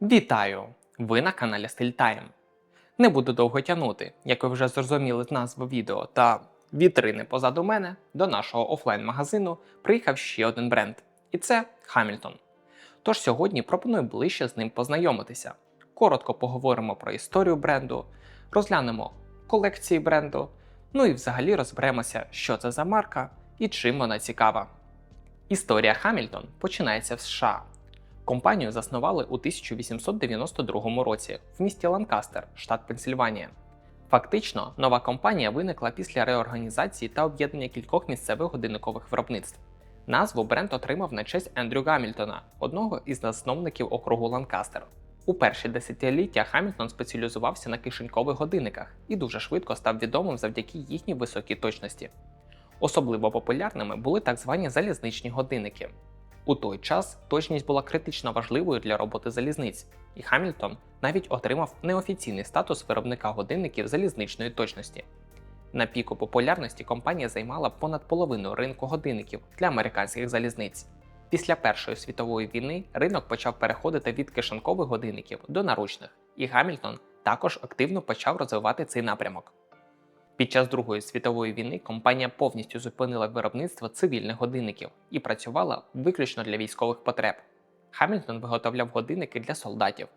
Вітаю! Ви на каналі StyleTime. Не буду довго тягнути, як ви вже зрозуміли з назви відео та вітрини позаду мене, до нашого офлайн-магазину приїхав ще один бренд. І це Hamilton. Тож сьогодні пропоную ближче з ним познайомитися. Коротко поговоримо про історію бренду, розглянемо колекції бренду, ну і взагалі розберемося, що це за марка і чим вона цікава. Історія Hamilton починається в США. Компанію заснували у 1892 році в місті Ланкастер, штат Пенсільванія. Фактично, нова компанія виникла після реорганізації та об'єднання кількох місцевих годинникових виробництв. Назву бренд отримав на честь Ендрю Гамільтона, одного із засновників округу Ланкастер. У перші десятиліття Hamilton спеціалізувався на кишенькових годинниках і дуже швидко став відомим завдяки їхній високій точності. Особливо популярними були так звані залізничні годинники. У той час точність була критично важливою для роботи залізниць, і Hamilton навіть отримав неофіційний статус виробника годинників залізничної точності. На піку популярності компанія займала понад половину ринку годинників для американських залізниць. Після Першої світової війни ринок почав переходити від кишенькових годинників до наручних, і Hamilton також активно почав розвивати цей напрямок. Під час Другої світової війни компанія повністю зупинила виробництво цивільних годинників і працювала виключно для військових потреб. Hamilton виготовляв годинники для солдатів,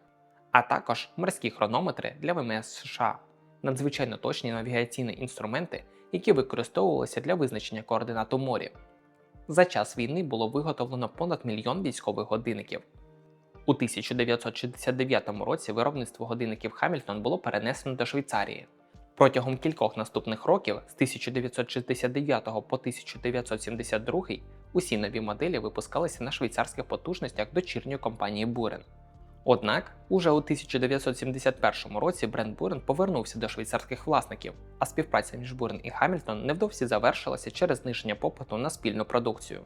а також морські хронометри для ВМС США, надзвичайно точні навігаційні інструменти, які використовувалися для визначення координат у морі. За час війни було виготовлено понад мільйон військових годинників. У 1969 році виробництво годинників Hamilton було перенесено до Швейцарії. Протягом кількох наступних років, з 1969 по 1972, усі нові моделі випускалися на швейцарських потужностях дочірньої компанії Buren. Однак, уже у 1971 році бренд Buren повернувся до швейцарських власників, а співпраця між Buren і Hamilton невдовзі завершилася через зниження попиту на спільну продукцію.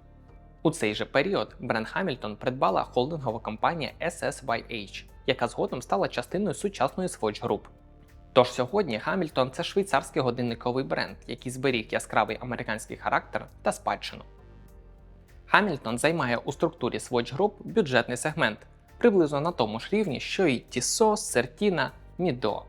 У цей же період бренд Hamilton придбала холдингова компанія SSYH, яка згодом стала частиною сучасної Swatch Group. Тож сьогодні Hamilton – це швейцарський годинниковий бренд, який зберіг яскравий американський характер та спадщину. Hamilton займає у структурі Swatch Group бюджетний сегмент, приблизно на тому ж рівні, що і Tissot, Certina, Mido.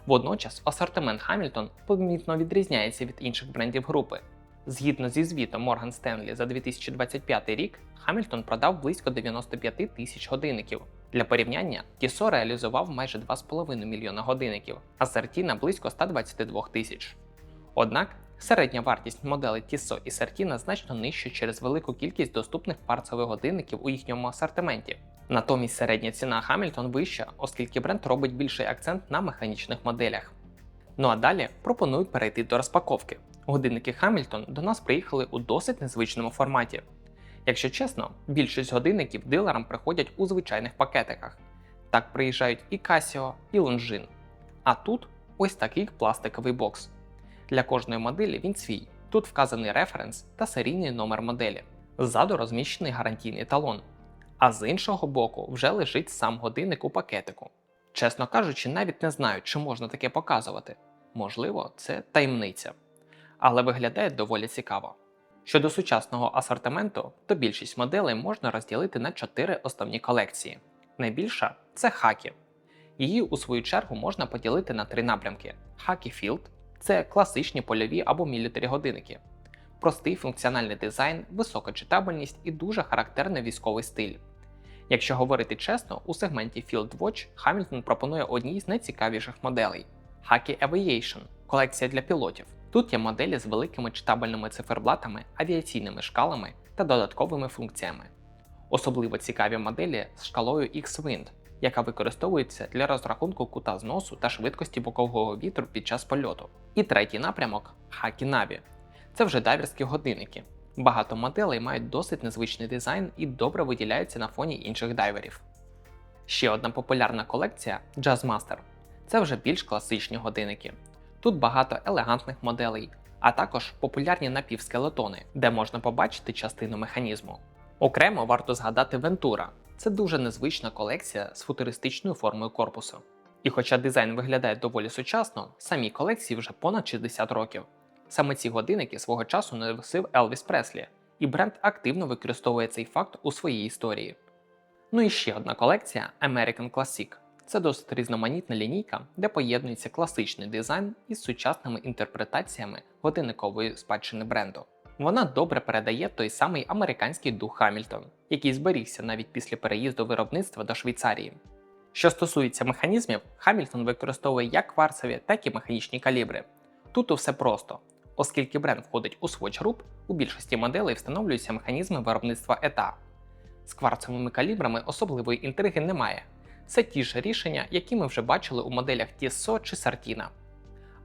Водночас асортимент Hamilton помітно відрізняється від інших брендів групи. Згідно зі звітом Morgan Stanley за 2025 рік, Hamilton продав близько 95 тисяч годинників. Для порівняння, Tissot реалізував майже 2,5 мільйона годинників, а Certina – близько 122 тисяч. Однак, середня вартість моделей Tissot і Certina значно нижча через велику кількість доступних кварцевих годинників у їхньому асортименті. Натомість середня ціна Hamilton вища, оскільки бренд робить більший акцент на механічних моделях. Ну а далі пропоную перейти до розпаковки. Годинники Hamilton до нас приїхали у досить незвичному форматі. Якщо чесно, більшість годинників дилерам приходять у звичайних пакетиках. Так приїжджають і Casio, і Longines. А тут ось такий пластиковий бокс. Для кожної моделі він свій. Тут вказаний референс та серійний номер моделі. Ззаду розміщений гарантійний талон. А з іншого боку вже лежить сам годинник у пакетику. Чесно кажучи, навіть не знаю, чи можна таке показувати. Можливо, це таємниця. Але виглядає доволі цікаво. Щодо сучасного асортименту, то більшість моделей можна розділити на 4 основні колекції. Найбільша – це Haki. Її, у свою чергу, можна поділити на 3 напрямки. Haki Field – це класичні польові або мілітарі годинники. Простий функціональний дизайн, висока читабельність і дуже характерний військовий стиль. Якщо говорити чесно, у сегменті Field Watch Hamilton пропонує одні з найцікавіших моделей – Haki Aviation – колекція для пілотів. Тут є моделі з великими читабельними циферблатами, авіаційними шкалами та додатковими функціями. Особливо цікаві моделі з шкалою X-Wind, яка використовується для розрахунку кута зносу та швидкості бокового вітру під час польоту. І третій напрямок – Haki Navi. Це вже дайверські годинники. Багато моделей мають досить незвичний дизайн і добре виділяються на фоні інших дайверів. Ще одна популярна колекція – Jazzmaster. Це вже більш класичні годинники. Тут багато елегантних моделей, а також популярні напівскелетони, де можна побачити частину механізму. Окремо варто згадати Ventura. Це дуже незвична колекція з футуристичною формою корпусу. І хоча дизайн виглядає доволі сучасно, самій колекції вже понад 60 років. Саме ці годинники свого часу носив Елвіс Преслі, і бренд активно використовує цей факт у своїй історії. Ну і ще одна колекція American Classic. Це досить різноманітна лінійка, де поєднується класичний дизайн із сучасними інтерпретаціями годинникової спадщини бренду. Вона добре передає той самий американський дух Хамільтон, який зберігся навіть після переїзду виробництва до Швейцарії. Що стосується механізмів, Хамільтон використовує як кварцеві, так і механічні калібри. Тут усе просто. Оскільки бренд входить у Swatch Group, у більшості моделей встановлюються механізми виробництва ETA. З кварцевими калібрами особливої інтриги немає. Це ті ж рішення, які ми вже бачили у моделях Tissot чи Sartina.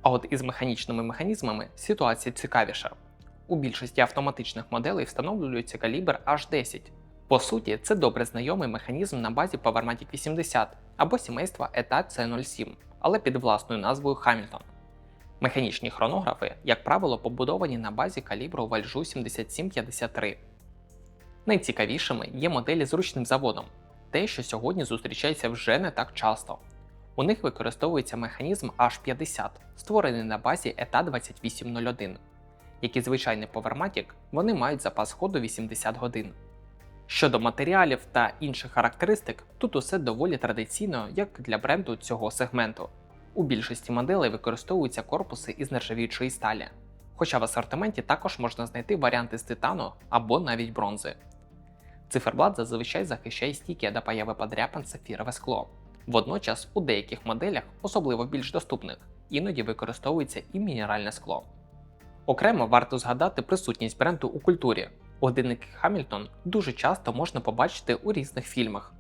А от із механічними механізмами ситуація цікавіша. У більшості автоматичних моделей встановлюється калібр H10. По суті, це добре знайомий механізм на базі Powermatic 80 або сімейства ETA C07, але під власною назвою Hamilton. Механічні хронографи, як правило, побудовані на базі калібру Valjoux 7753. Найцікавішими є моделі з ручним заводом, те, що сьогодні зустрічається вже не так часто. У них використовується механізм H50, створений на базі ETA 2801. Як і звичайний Powermatic, вони мають запас ходу 80 годин. Щодо матеріалів та інших характеристик, тут усе доволі традиційно, як для бренду цього сегменту. У більшості моделей використовуються корпуси із нержавіючої сталі, хоча в асортименті також можна знайти варіанти з титану або навіть бронзи. Циферблат зазвичай захищає стійке до появи подряпин сапфірове скло. Водночас у деяких моделях, особливо більш доступних, іноді використовується і мінеральне скло. Окремо варто згадати присутність бренду у культурі. Годинники Hamilton дуже часто можна побачити у різних фільмах.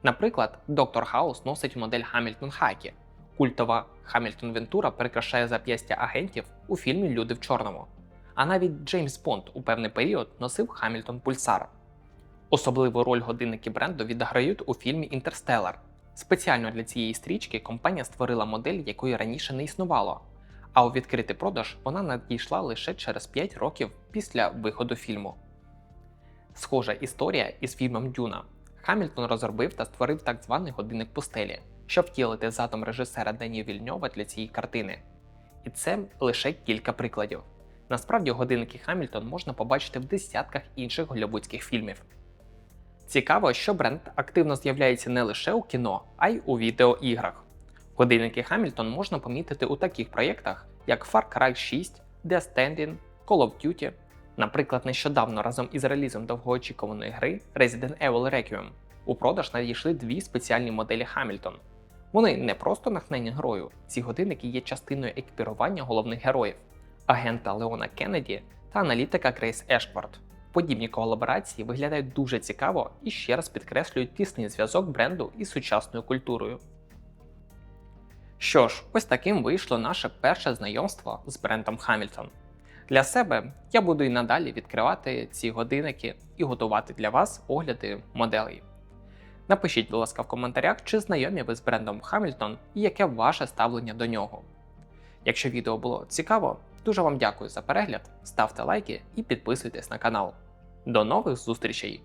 Наприклад, Доктор Хаус носить модель Hamilton Хакі. Культова Hamilton Вентура прикрашає зап'ястя агентів у фільмі «Люди в чорному». А навіть Джеймс Бонд у певний період носив Hamilton Pulsar. Особливу роль годинники бренду відіграють у фільмі «Інтерстеллар». Спеціально для цієї стрічки компанія створила модель, якої раніше не існувало, а у відкритий продаж вона надійшла лише через 5 років після виходу фільму. Схожа історія із фільмом «Дюна». Хамільтон розробив та створив так званий годинник пустелі, щоб втілити задум режисера Дені Вільньова для цієї картини. І це лише кілька прикладів. Насправді годинники Хамільтон можна побачити в десятках інших голлівудських фільмів. Цікаво, що бренд активно з'являється не лише у кіно, а й у відеоіграх. Годинники Хамільтон можна помітити у таких проєктах, як Far Cry 6, Death Stranding, Call of Duty. Наприклад, нещодавно разом із релізом довгоочікуваної гри Resident Evil Requiem у продаж надійшли дві спеціальні моделі Hamilton. Вони не просто натхнені грою, ці годинники є частиною екіпірування головних героїв – агента Леона Кеннеді та аналітика Грейс Ешквард. Подібні колаборації виглядають дуже цікаво і ще раз підкреслюють тісний зв'язок бренду із сучасною культурою. Що ж, ось таким вийшло наше перше знайомство з брендом Hamilton. Для себе я буду і надалі відкривати ці годинники і готувати для вас огляди моделей. Напишіть, будь ласка, в коментарях, чи знайомі ви з брендом Hamilton і яке ваше ставлення до нього. Якщо відео було цікаво, дуже вам дякую за перегляд, ставте лайки і підписуйтесь на канал. До нових зустрічей!